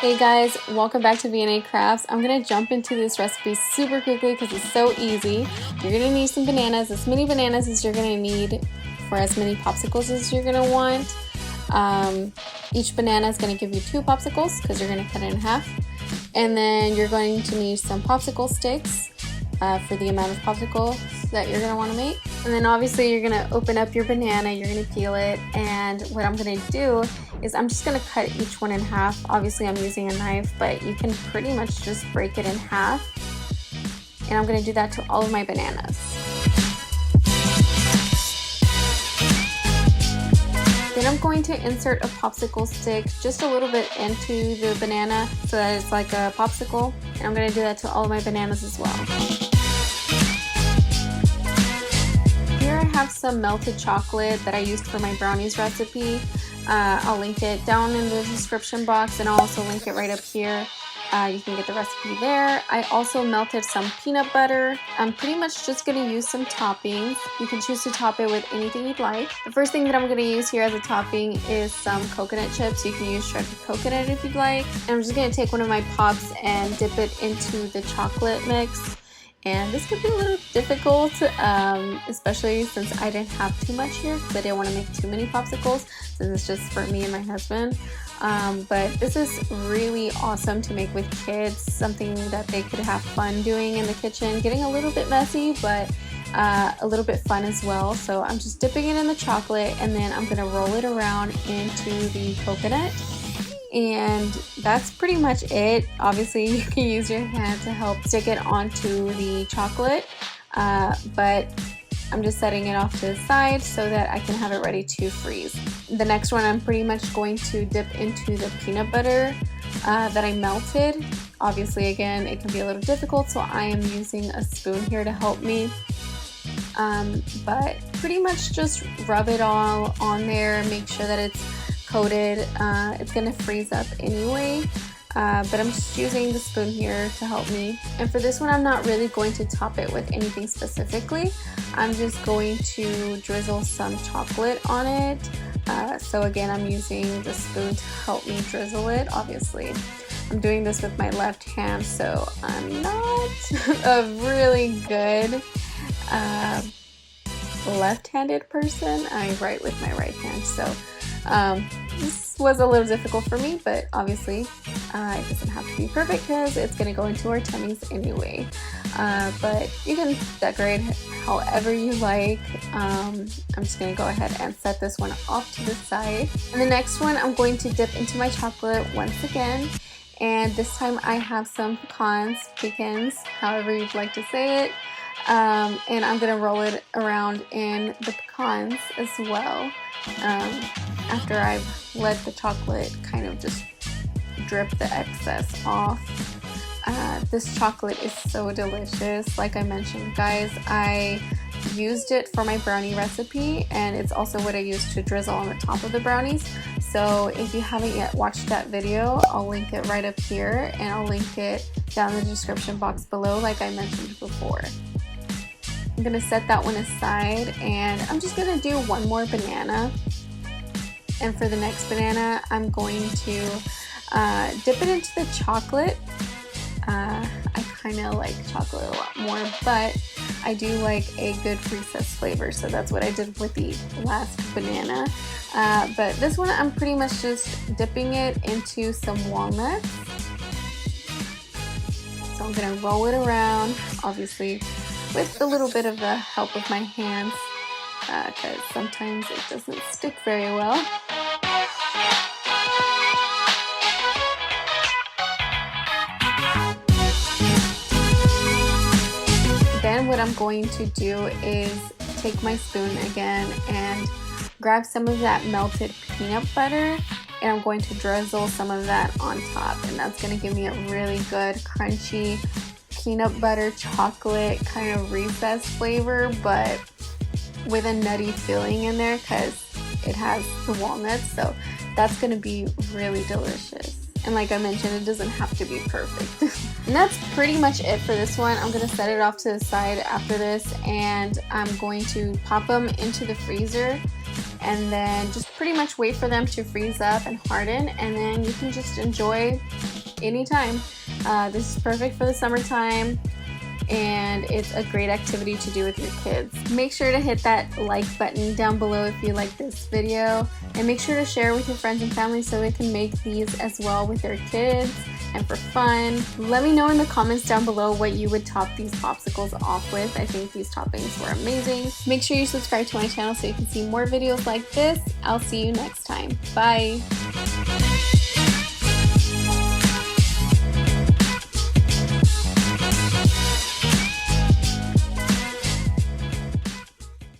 Hey guys, welcome back to V&A Crafts. I'm going to jump into this recipe super quickly because it's so easy. You're going to need some bananas, as many bananas as you're going to need for as many popsicles as you're going to want. Each banana is going to give you 2 popsicles because you're going to cut it in half. And then you're going to need some popsicle sticks for the amount of popsicles that you're going to want to make. And then obviously you're going to open up your banana, you're going to peel it, and what I'm going to do is I'm just going to cut each one in half. Obviously I'm using a knife, but you can pretty much just break it in half. And I'm going to do that to all of my bananas. Then I'm going to insert a popsicle stick just a little bit into the banana so that it's like a popsicle. And I'm going to do that to all of my bananas as well. Here I have some melted chocolate that I used for my brownies recipe. I'll link it down in the description box, and I'll also link it right up here. You can get the recipe there. I also melted some peanut butter. I'm pretty much just going to use some toppings. You can choose to top it with anything you'd like. The first thing that I'm going to use here as a topping is some coconut chips. You can use shredded coconut if you'd like. And I'm just going to take one of my pops and dip it into the chocolate mix. And this could be a little difficult, especially since I didn't have too much here because I didn't want to make too many popsicles since it's just for me and my husband. But this is really awesome to make with kids, something that they could have fun doing in the kitchen, getting a little bit messy, but a little bit fun as well. So I'm just dipping it in the chocolate, and then I'm gonna roll it around into the coconut. And that's pretty much it. Obviously you can use your hand to help stick it onto the chocolate, but I'm just setting it off to the side so that I can have it ready to freeze. The next one I'm pretty much going to dip into the peanut butter that I melted. Obviously again it can be a little difficult, so I am using a spoon here to help me. But pretty much just rub it all on there, make sure that it's coated. It's gonna freeze up anyway, but I'm just using the spoon here to help me. And for this one I'm not really going to top it with anything specifically. I'm just going to drizzle some chocolate on it. So again I'm using the spoon to help me drizzle it. Obviously I'm doing this with my left hand, so I'm not a really good left-handed person. I write with my right hand, so this was a little difficult for me, but obviously it doesn't have to be perfect because it's going to go into our tummies anyway. But you can decorate however you like. I'm just going to go ahead and set this one off to the side. And the next one I'm going to dip into my chocolate once again. And this time I have some pecans, however you'd like to say it. And I'm going to roll it around in the pecans as well. After I've let the chocolate kind of just drip the excess off. This chocolate is so delicious. Like I mentioned, guys, I used it for my brownie recipe, and it's also what I used to drizzle on the top of the brownies. So if you haven't yet watched that video, I'll link it right up here, and I'll link it down in the description box below like I mentioned before. I'm going to set that one aside, and I'm just going to do one more banana. And for the next banana, I'm going to dip it into the chocolate. I kind of like chocolate a lot more, but I do like a good recessed flavor, so that's what I did with the last banana. But this one, I'm pretty much just dipping it into some walnuts. So I'm going to roll it around, obviously with a little bit of the help of my hands, because sometimes it doesn't stick very well. Then what I'm going to do is take my spoon again and grab some of that melted peanut butter, and I'm going to drizzle some of that on top, and that's going to give me a really good crunchy peanut butter chocolate kind of recessed flavor, but with a nutty filling in there because it has the walnuts, so that's going to be really delicious. And like I mentioned, it doesn't have to be perfect. And that's pretty much it for this one. I'm going to set it off to the side after this, and I'm going to pop them into the freezer. and then just pretty much wait for them to freeze up and harden, and then you can just enjoy anytime. This is perfect for the summertime, and it's a great activity to do with your kids. Make sure to hit that like button down below if you like this video, and make sure to share with your friends and family so they can make these as well with their kids and for fun. Let me know in the comments down below what you would top these popsicles off with. I think these toppings were amazing. Make sure you subscribe to my channel so you can see more videos like this. I'll see you next time. Bye!